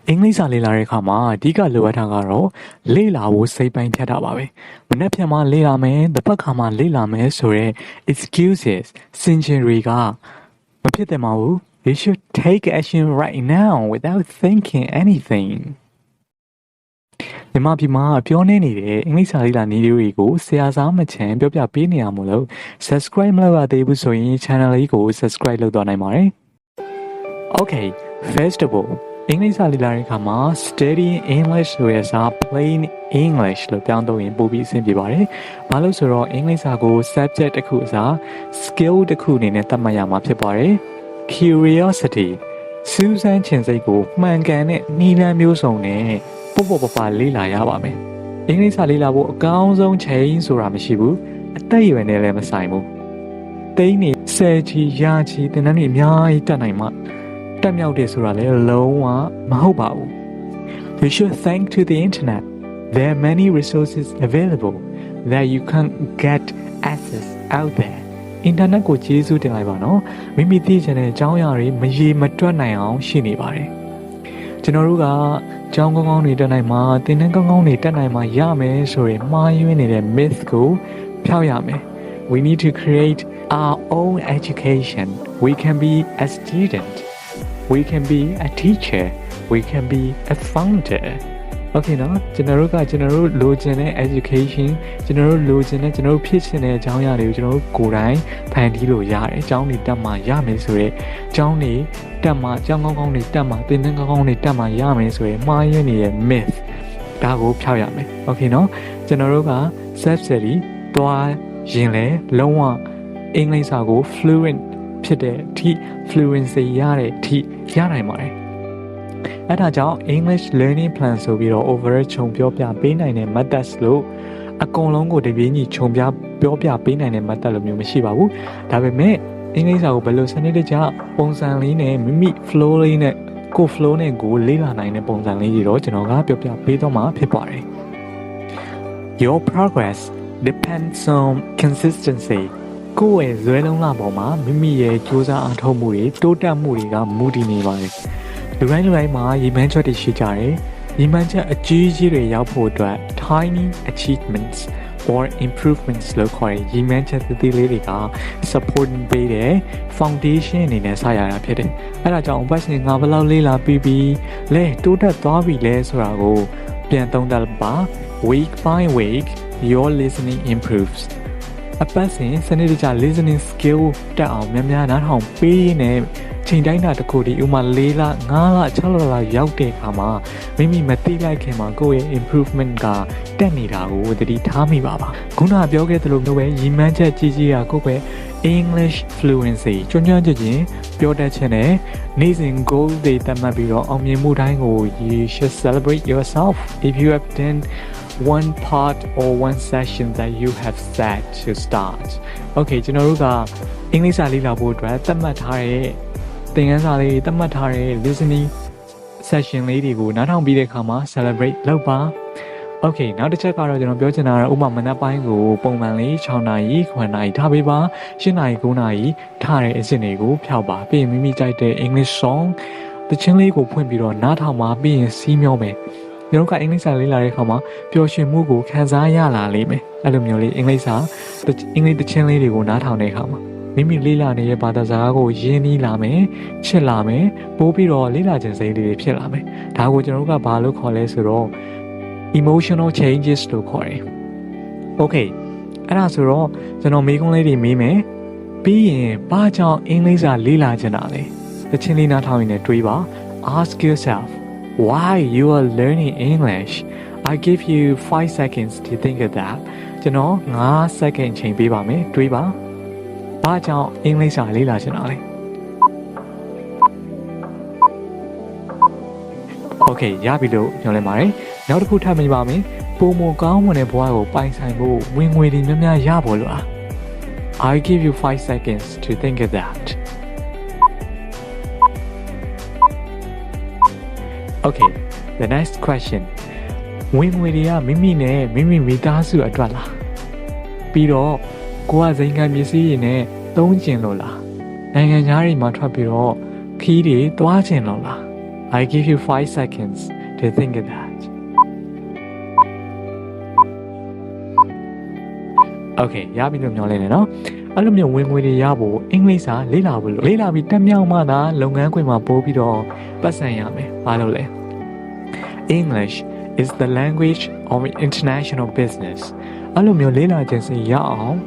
အင်္ဂလိပ်စာလေ့လာတဲ့အခါမှာအဓိကလိုအပ်တာကတော့လေ့လာဖို့စိတ်ပိုင်းဖြတ်တာပါပဲ။မနေ့ပြန်မှလေ့လာမယ်၊တစ်ပတ်ခါမှလေ့လာမယ်ဆိုတဲ့ excuses စင်ချင်တွေကမဖြစ်သင့်ပါဘူး။ You should take action right now without thinking anything. မြန်မာပြည်မှာပြောနေနေတဲ့အင်္ဂလိပ်စာလေ့လာနည်းတွေကိုဆရာစားမချန်ပြောပြပေးနေရမို့လို့ subscribe မလုပ်ရသေးဘူးဆိုရင် channel လေးကို subscribe လုပ်သွားနိုင်ပါတယ်။ Okay, first of all, အင်္ဂလိပ်စာလေ့လာတဲ့အခါမှာ studying English ဆိုတဲ့စာ plain English လို့ပြောင်းသုံးရင်ပိုပြီးအဆင်ပြေပါတယ်။ဘာလို့ဆိုတော့အင်္ဂလိပ်စာကို subject တစ်ခုအစား skill တစ်ခုအနေနဲ့သတ်မှတ်ရမှာဖြစ်ပါတယ်။ Curiosity စူးစမ်းချင်စိတ်ကိုမှန်ကန်တဲ့နည်းလမ်းမျိုးစုံနဲ့ပေါ့ပလေ့လာရပါမယ်။အင်္ဂလိပ်စာလေ့လာဖို့အကောင်းဆုံးချိန်ဆိုတာမရှိဘူး။အသက်အရွယ်နဲ့လည်းမဆိုင်ဘူး။တိန်းနေဆယ်ချီရာချီသင်တန်းတွေအများကြီးတက်နိုင်မှတက်မြောက်တယ်ဆိုတာလည်းလုံးဝမဟုတ်ပါဘူး။ You should thank to the internet. There are many resources available that you can get access out there. အင်တာနက်ကိုကျေးဇူးတင်လိုက်ပါနော်။မိမိသိချင်တဲ့အကြောင်းအရာတွေမရေမတွက်နိုင်အောင်ရှိနေပါတယ်။ကျွန်တော်တို့ကကျောင်းကောင်းတွေတက်နိုင်မှာသင်တန်းကောင်းတွေတက်နိုင်မှာရမယ်ဆိုရင်မှားယွင်းနေတဲ့ myth ကိုဖျောက်ရမယ်။ We need to create our own education. We can be a student. We can be a teacher. We can be a founder. Okay နော်ကျွန်တော်တို့လိုချင်တဲ့ education ကျွန်တော်တို့လိုချင်တဲ့ကျွန်တော်တို့ဖြစ်ချင်တဲ့အကြောင်းအရာတွေကိုကျွန်တော်တို့ကိုယ်တိုင်ဖန်တီးလို့ရတယ်။အကြောင်းတွေတက်မှရမယ်ဆိုရဲအကြောင်းတွေတက်မှအကြောင်းကောင်းတွေတက်မှသင်တန်းကောင်းတွေတက်မှရမယ်ဆိုရဲမှားယွင်းနေတဲ့ myth ဒါကိုဖျောက်ရမယ်။ Okay နော်ကျွန်တော်တို့က self study သွားရင်လည်းလုံးဝအင်္ဂလိပ်စာကို fluent ဖြစ်တဲ့အထိ fluency ရတဲ့အထိရနိုင်ပါတယ်။အဲ့ဒါကြောင့် English learning plan ဆိုပြီးတော့ overall ခြုံပြောပြပေးနိုင်တဲ့ methods လို့အကုန်လုံးကိုတပြေးညီခြုံပြောပြပေးနိုင်တဲ့ method လို့မျိုးမရှိပါဘူး။ဒါပေမဲ့အင်္ဂလိပ်စာကိုဘယ်လိုစနစ်တကျပုံစံလေးနဲ့မိမိ flow လေးနဲ့ကို flow နဲ့ကိုလေ့လာနိုင်တဲ့ပုံစံလေးတွေတော့ကျွန်တော်ကပြောပြပေးတော့မှာဖြစ်ပါတယ်။ Your progress depends on consistency. ကိုယ့်ရဲ့ဇွဲလုံးလာပေါ်မှာမိမိရဲ့ကြိုးစားအားထုတ်မှုတွေတိုးတက်မှုတွေကမူတည်နေပါတယ်။လူတိုင်းမှာရည်မှန်းချက်တွေရှိကြတယ်။ရည်မှန်းချက်အကြီးကြီးတွေရောက်ဖို့အတွက် tiny achievements or improvements လို့ခေါ်တဲ့ရည်မှန်းချက်သေးလေးတွေက support ပေးတဲ့ foundation အနေနဲ့စရတာဖြစ်တယ်။အဲဒါကြောင့်ဘတ်စင်ငါဘယ်လောက်လေးလာပြီးလဲတိုးတက်သွားပြီလဲဆိုတာကိုပြန်သုံးသပ်ပါ week by week your listening improves အပတ်စဉ်စနစ်တကျ listening skill တက်အောင်များနားထောင်ပေးနေချိန်တိုင်းတာတစ်ခုဒီဥမာ4လ5လ6လရောက်တဲ့အခါမှာမိမိမသိလိုက်ခင်မှာကိုယ့်ရဲ့ improvement ကတက်နေတာကိုသတိထားမိပါခုနပြောခဲ့သလိုမျိုးပဲရည်မှန်းချက်ကြီးကြီးကကိုယ့်ရဲ့ English fluency ကျွမ်းကျင်ခြင်းပြောတတ်ခြင်းနဲ့နေ့စဉ် goal တွေသတ်မှတ်ပြီးတော့အောင်မြင်မှုတိုင်းကို you should celebrate yourself if you have done one part or one session that you have set to start. Okay ကျွန်တော်တို့ကအင်္ဂလိပ်စာလေ့လာဖို့အတွက်သတ်မှတ်ထားတဲ့သင်ခန်းစာလေးသတ်မှတ်ထားတဲ့ listening session လေးတွေကိုနားထောင်ပြီးတဲ့အခါမှာ celebrate လုပ်ပါ Okay နောက်တစ်ချက်ကတော့ကျွန်တော်ပြောချင်တာကဥပမာမနက်ပိုင်းကိုပုံမှန်လေး6နာရီ9နာရီထားပေးပါ10နာရီ9နာရီထားတဲ့အဆင့်တွေကိုဖျောက်ပါပြီးရင်မိမိကြိုက်တဲ့ English song တခြင်းလေးကိုဖွင့်ပြီးတော့နားထောင်ပါပြီးရင်စီးမျောမယ်ကျွန်တော်ကအင်္ဂလိပ်စာလေ့လာတဲ့အခါမှာပျော်ရွှင်မှုကိုခံစားရလာလိမ့်မယ်အဲ့လိုမျိုးလေးအင်္ဂလိပ်တခြင်းလေးတွေကိုနားထောင်တဲ့အခါမှာမိမိလေ့လာနေတဲ့ဘာသာစကားကိုရင်းနှီးလာမယ်ချစ်လာမယ်ပို့ပြီးတော့လေ့လာခြင်းစိတ်လေးတွေဖြစ်လာမယ်ဒါကိုကျွန်တော်တို့ကဘာလို့ခေါ်လဲဆိုတော့ emotional changes လို့ခေါ်တယ် Okay အဲ့ဒါဆိုတော့ကျွန်တော်မေးခွန်းလေးတွေမေးမယ်ပြီးရင်ဘာကြောင့်အင်္ဂလိပ်စာလေ့လာချင်တာလဲတခြင်းလေးနားထောင်ရင်လည်းတွေးပါ ask yourself why you are learning English I give you 5 seconds to think of that ကျွန်တော်5 second ချိန်ပေးပါမယ်တွေးပါဘာကြောင့်အင်္ဂလိပ်စာလေ့လာချင်တာလဲ Okay ရပြီလို့ပြောလိုက်ပါတယ်နောက်တစ်ခုထပ်မြင်ပါမယ်ပုံမကောင်းမွန်တဲ့ဘဝကိုပိုင်ဆိုင်ဖို့ဝင်ငွေတွေများများရဖို့လို့ I give you 5 seconds to think of that Okay the next question ဝင်ငွေတွေကမိမိနဲ့မိမိမိသားစုအတွက်လားပြီးတော့ကိုကဇိမ်ခံပစ္စည်းတွေနဲ့သုံးကျင်လို့လားနိုင်ငံသားတွေမှာထွက်ပြီးတော့ခီးတွေသွားကျင်လို့လား I give you 5 seconds to think of that. Okay ရပြီလို့မျှော်လင့်နေနော်အဲ့လိုမျိုးဝင်ငွေတွေရဖို့အင်္ဂလိပ်စာလေ့လာဖို့လေ့လာပြီးတက်မြောက်မှသာလုပ်ငန်းခွင်မှာပို့ပြီးတော့ပတ်စံရမယ်ဘာလို့လဲ English is the language of international business အဲ့လိုမျိုးလေ့လာခြင်းစိတ်ရအောင်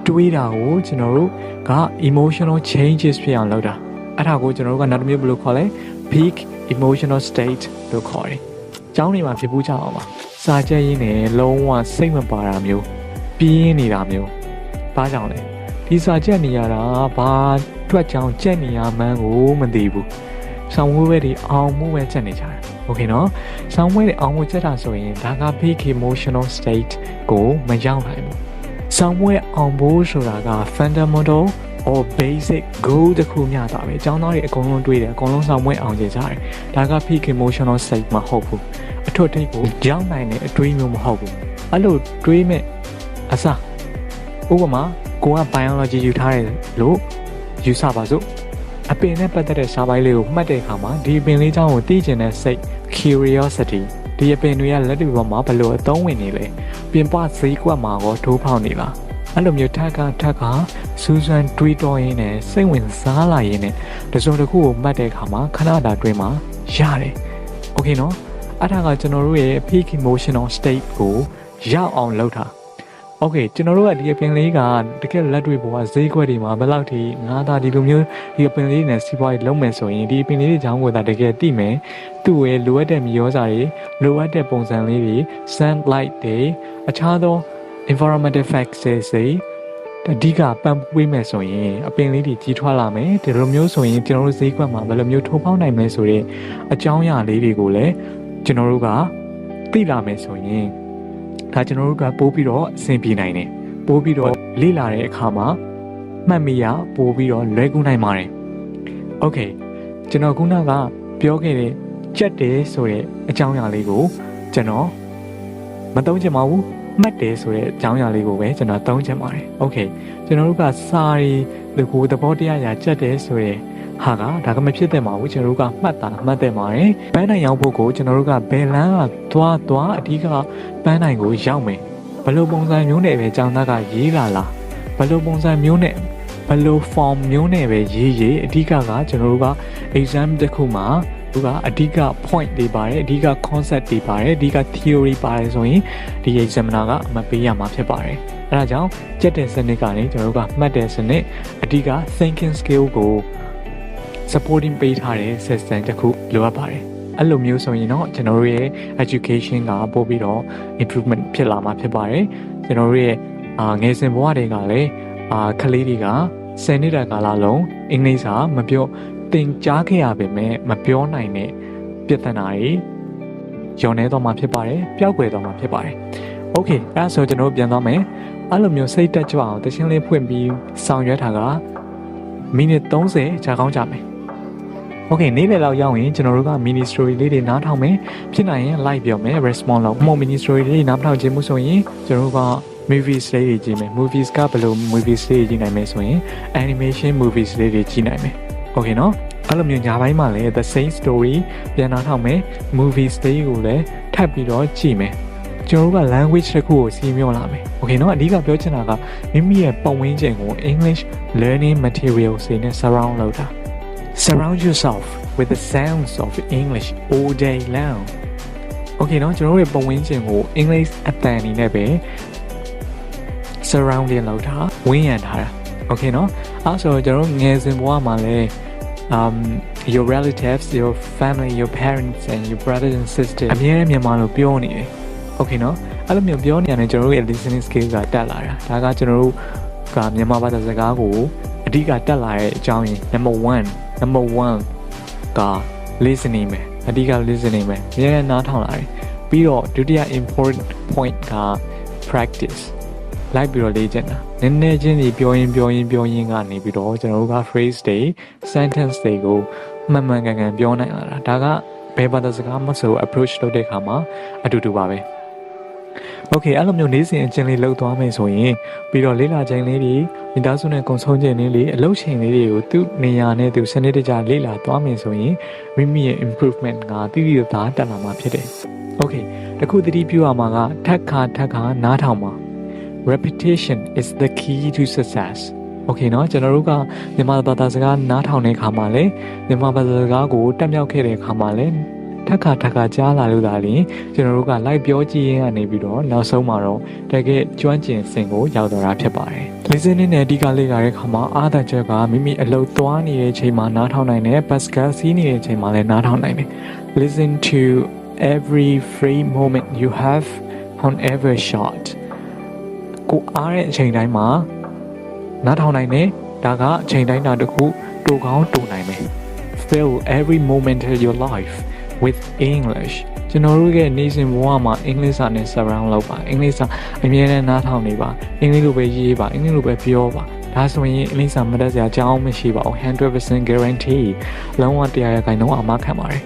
တွေးတာကိုကျွန်တော်တို့က emotional changes ဖြစ်အောင်လုပ်တာအဲ့ဒါကိုကျွန်တော်တို့ကနောက်တစ်မျိုးဘယ်လိုခေါ်လဲ peak emotional state လို့ခေါ်တယ်။ကျောင်းတွေမှာဖြစ်ဘူးကြအောင်ပါ။စာကြက်ရင်းနဲ့လုံးဝစိတ်မပါတာမျိုးပြင်းနေတာမျိုးဘာကြောင့်လဲဒီစာကြက်နေရတာဘာအတွက်ကြောင့်ကြက်နေရမှန်းကိုမသိဘူး။ဆောင်းဝဲပဲဒီအောင်မှုပဲကြက်နေကြတယ်။ Okay နော်။ဆောင်းဝဲတွေအောင်မှုကြက်တာဆိုရင်ဒါက peak emotional state ကိုမရောက်နိုင်ဘူး။ဆောင်းဝဲအောင်ဖို့ဆိုတာက fundamental or basic goal တခုမျှတာပဲအကြောင်းသားတွေအကုန်လုံးတွေးတယ်အကုန်လုံးဆောင်မွေးအောင်ကြကြတယ်ဒါက peak emotional state မဟုတ်ဘူးအထွတ်ထိပ်ကိုကြောင်းနိုင်တဲ့အတွေးမျိုးမဟုတ်ဘူးအဲ့လိုတွေးမဲ့အစားဥပမာကိုက biology ယူထားတယ်လို့ယူဆပါစို့အပင်နဲ့ပတ်သက်တဲ့စာပိုင်းလေးကိုမှတ်တဲ့အခါမှာဒီအပင်လေးကြောင်းကိုသိကျင်တဲ့စိတ် curiosity ဒီအပင်တွေကလက်တွေ့ပေါ်မှာဘယ်လိုအသုံးဝင်နေလဲပြင်ပဈေးကွက်မှာရောထိုးဖောက်နေလားအဲ့လိုမျိုးထက်ကစူးစမ်းတွေးတောရင်းနဲ့စိတ်ဝင်စားလာရင်းနဲ့တစုံတစ်ခုကိုမှတ်တဲ့အခါမှာခဏတာတွင်းမှာရတယ်။ Okay နော်။အဲ့ဒါကကျွန်တော်တို့ရဲ့ peak emotional state ကိုရောက်အောင်လုပ်တာ။ Okay ကျွန်တော်တို့ကဒီအပင်လေးကတကယ်လက်တွေ့ပေါ်ကဈေးကွက်တွေမှာဘယ်လောက်ထိငါးသားဒီလိုမျိုးဒီအပင်လေးနဲ့စီးပွားရေးလုပ်မယ်ဆိုရင်ဒီအပင်လေးတွေကြောင်းကိုသာတကယ်သိမယ်။သူ့ရဲ့လိုအပ်တဲ့မြေဩဇာတွေလိုအပ်တဲ့ပုံစံလေးတွေ sunlight တွေအခြားသောenvironmental factors တွေအဓိကပံ့ပိုးမယ်ဆိုရင်အပင်လေးတွေကြီးထွားလာမယ်ဒီလိုမျိုးဆိုရင်ကျွန်တော်တို့ဈေးကွက်မှာဘယ်လိုမျိုးထိုးဖောက်နိုင်မလဲဆိုတဲ့အကြောင်းအရာလေးတွေကိုလည်းကျွန်တော်တို့ကသိလာမယ်ဆိုရင်ဒါကျွန်တော်တို့ကပို့ပြီးတော့အဆင်ပြေနိုင်တယ်ပို့ပြီးတော့လေ့လာတဲ့အခါမှာမှတ်မိရပို့ပြီးတော့လွယ်ကူနိုင်ပါတယ် Okay ကျွန်တော်ခုနကပြောခဲ့တဲ့ကြက်တယ်ဆိုတဲ့အကြောင်းအရာလေးကိုကျွန်တော်မသုံးချင်ပါဘူးမှတ်တယ်ဆိုတဲ့အကြောင်းအရာလေးကိုပဲကျွန်တော်သုံးချင်ပါတယ်။ Okay ကျွန်တော်တို့ကစာရီလူကိုသဘောတရားရာကြက်တယ်ဆိုရဲဟာကဒါကမဖြစ်သင့်ပါဘူးကျွန်တော်တို့ကမှတ်သင့်ပါတယ်။ပန်းနိုင်ရောက်ဖို့ကိုကျွန်တော်တို့ကဘယ်လမ်းကသွားအဓိကပန်းနိုင်ကိုရောက်မယ်။ဘယ်လိုပုံစံမျိုးနဲ့ပဲကျောင်းသားကရေးလာဘယ်လိုပုံစံမျိုးနဲ့ဘယ်လို form မျိုးနဲ့ပဲရေးအဓိကကကျွန်တော်တို့က exam တစ်ခုမှာသူကအဓိက point တွေပါတယ်အဓိက concept တွေပါတယ်အဓိက theory ပါတယ်ဆိုရင်ဒီ examiner ကအမှတ်ပေးရမှာဖြစ်ပါတယ်အဲဒါကြောင့်ကြက်တဲ့စနစ်ကနေကျွန်တော်တို့ကမှတ်တဲ့စနစ်အဓိက thinking skill ကို supporting ပေးထားတဲ့ system တစ်ခုလိုအပ်ပါတယ်အဲ့လိုမျိုးဆိုရင်တော့ကျွန်တော်တို့ရဲ့ education ကပို့ပြီးတော့ improvement ဖြစ်လာမှာဖြစ်ပါတယ်ကျွန်တော်တို့ရဲ့ငယ်စဉ်ဘဝတွေကလည်းကလေးတွေက10နှစ်တာကာလလုံးအင်္ဂလိပ်စာမပြောသင်ကြားခဲ့ရပေမဲ့မပြောနိုင်တဲ့ပြဿနာတွေရောနေတော့မှာဖြစ်ပါတယ်ပျောက်ကွယ်တော့မှာဖြစ်ပါတယ်။ Okay အဲ့ဒါဆိုကျွန်တော်တို့ပြန်သွားမယ်။အဲ့လိုမျိုးစိတ်တက်ကြွအောင်တခြင်းလေးဖွင့်ပြီးဆောင်ရွက်တာကမိနစ်30ကြာကောင်းကြမယ်။ Okay နေ့လည်လောက်ရောက်ရင်ကျွန်တော်တို့က mini story လေးတွေနားထောင်မယ်။ဖြစ်နိုင်ရင် like ပြောမယ် response လုပ်။ mini story လေးနားထောင်ခြင်းမှုဆိုရင်ကျွန်တော်တို့ကmovies လေးတွေကြည့်မယ် movies ကဘယ်လို movies လေးကြည့်နိုင်မယ်ဆိုရင် animation movies လေးတွေကြည့်နိုင်မယ်။ Okay နော်အဲ့လိုမျိုးညာပိုင်းမှာလည်း the same story ပြန်နားထောင်မယ် movies လေးကိုလည်းထပ်ပြီးတော့ကြည့်မယ်ကျွန်တော်တို့က language တစ်ခုကိုစီးမြော့လာမယ် Okay နော်အဓိကပြောချင်တာကမိမိရဲ့ပတ်ဝန်းကျင်ကို English learning materials တွေနဲ့ surround လုပ်တာ surround yourself with the sounds of English all day long Okay နော်ကျွန်တော်တို့ရဲ့ပတ်ဝန်းကျင်ကို English အသံအနေနဲ့ပဲ surrounding လုပ်တာဝန်းရံထားတာ Okay နော်အဲ့ဆိုကျွန်တော်ငယ်စဉ်ဘဝမှာလဲyour relatives your family your parents and your brothers and sisters အမြဲတမ်းမြန်မာလိုပြောနေတယ် Okay နော်အဲ့လိုမျိုးပြောနေရတယ်ကျွန်တော်တို့ရဲ့ listening skill ကတက်လာတာဒါကကျွန်တော်တို့ကမြန်မာဘာသာစကားကိုအဓိကတက်လာတဲ့အကြောင်းရင်း number 1က listening ပဲအဓိက listening ပဲအမြဲတမ်းနားထောင်လာတယ်ပြီးတော့ဒုတိယ important point က practice လိုက်ပြီးတော့လေ့ကျင့်တာနည်းနည်းချင်းစီပြောရင်းကနေပြီးတော့ကျွန်တော်တို့က phrase တွေ sentence တွေကိုမှန်ကန်ပြောနိုင်လာတာဒါကဘယ်ဘာသာစကားမဆို approach လုပ်တဲ့အခါမှာအတူတူပါပဲ Okay အဲ့လိုမျိုးနေ့စဉ်အကျဉ်းလေးလုပ်သွားမယ်ဆိုရင်ပြီးတော့လေးလာချိန်လေးတွေမိသားစုနဲ့ကုံဆုံးချိန်လေးတွေအလုပ်ချိန်လေးတွေကိုသူ့နေရာနဲ့သူစနစ်တကျလေးလာသွားမယ်ဆိုရင်မိမိရဲ့ improvement ကတိတိကျကျတက်လာမှာဖြစ်တယ် Okay တခုသတိပြုရမှာကထပ်ခါနားထောင်ပါ Repetition is the key to success Okay เนาะကျွန်တော်တို့ကမြန်မာဘာသာစကားနားထောင်တဲ့အခါမှာလည်းမြန်မာဘာသာစကားကိုတက်မြောက်ခဲ့တဲ့အခါမှာလည်းထပ်ခါကြားလာလို့ဒါလည်းကျွန်တော်တို့ကလိုက်ပြောကြည့်ရင်းကနေပြီးတော့နောက်ဆုံးမှာတော့တကယ်ကျွမ်းကျင်စင်ကိုရောက်တော့တာဖြစ်ပါတယ် listening နဲ့အဓိကလေ့လာတဲ့အခါမှာအားသာချက်ကမိမိအလုပ်သွားနေတဲ့အချိန်မှာနားထောင်နိုင်တယ် Pascal စီးနေတဲ့အချိန်မှာလည်းနားထောင်နိုင်တယ် Listen to every free moment you have on every shot ကိုအားတဲ့အချိန်တိုင်းမှာနားထောင်နိုင်တယ်ဒါကအချိန်တိုင်းတာတစ်ခုတူကောင်းတူနိုင်မယ် Fill every moment of your life with English ကျွန်တော်တို့ရဲ့နေ့စဉ်ဘဝမှာအင်္ဂလိပ်စာနဲ့ surround လုပ်ပါအင်္ဂလိပ်စာအမြဲတမ်းနားထောင်နေပါအင်္ဂလိပ်လိုပဲရေးပါအင်္ဂလိပ်လိုပဲပြောပါဒါဆိုရင်အင်္ဂလိပ်စာမတတ်စရာအကြောင်းမရှိပါဘူး 100% guarantee လုံးဝ100%အာမခံပါတယ်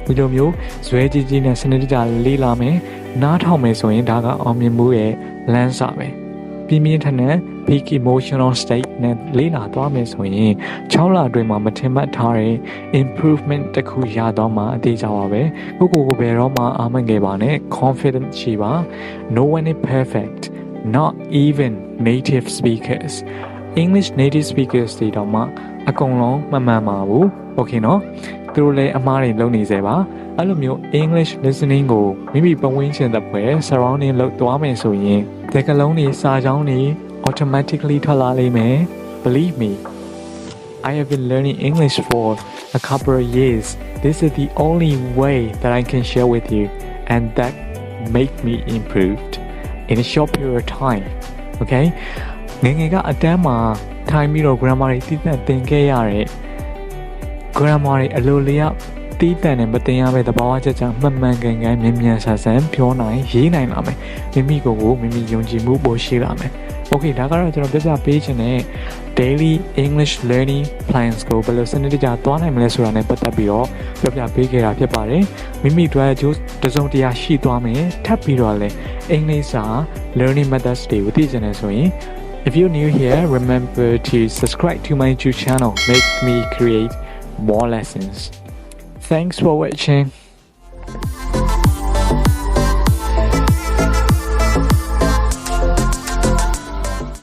ဒီလိုမျိုးဇွဲကြီးနဲ့စနစ်တကျလေးလာမယ်နားထောင်မယ်ဆိုရင်ဒါကအောင်မြင်မှုရဲ့လမ်းစာပဲပြင်းပြင်းထန်ထန် peak emotional state နဲ့လေးလာသွားမယ်ဆိုရင်6လအတွင်းမှာမထင်မှတ်ထားတဲ့ improvement တစ်ခုရတော့မှအသေးကြပါပဲကိုဘယ်တော့မှအာမင်ခဲ့ပါနဲ့ confident ရှိပါ no one is perfect not even native speakers English native speakers တွေတော့မှအကုန်လုံးမမှန်ပါဘူး okay เนาะသူတို့လည်းအမှားတွေလုပ်နေစေပါအဲ့လိုမျိုး English listening ကိုမိမိပတ်ဝန်းကျင်တဲ့ဘက် surrounding လုပ်သွားမယ်ဆိုရင်စကားလုံးတွေစာကြောင်းတွေ automatically ထွက်လာလိမ့်မယ် Believe me I have been learning English for a couple of years this is the only way that I can share with you and that make me improved in a short period of time okay ငယ်ကအတန်းမှာထိုင်ပြီးတော့ grammar တွေသိသင်ခဲ့ရတဲ့ grammar တွေအလိုလျောက်တီးတန်နဲ့မတင်ရပဲသဘာဝချက်ကြောင့်မှန်ကန်မြန်ဆန်ပြောနိုင်ရေးနိုင်လာမယ်မိမိကိုမိမိယုံကြည်မှုပိုရှိလာမယ် Okay ဒါကတော့ကျွန်တော်ပြပေးခြင်းနဲ့ daily English learning plans ကိုဘယ်လိုစနစ်တကျသွားနိုင်မလဲဆိုတာနဲ့ပတ်သက်ပြီးတော့ပြပေးခဲ့တာဖြစ်ပါတယ်မိမိတို့အကျိုးတစုံတရာရှိသွားမယ်ထပ်ပြီးတော့လည်းအင်္ဂလိပ်စာ learning methods တွေကိုသိချင်တယ်ဆိုရင်If you're new here, remember to subscribe to my YouTube channel. Make me create more lessons. Thanks for watching.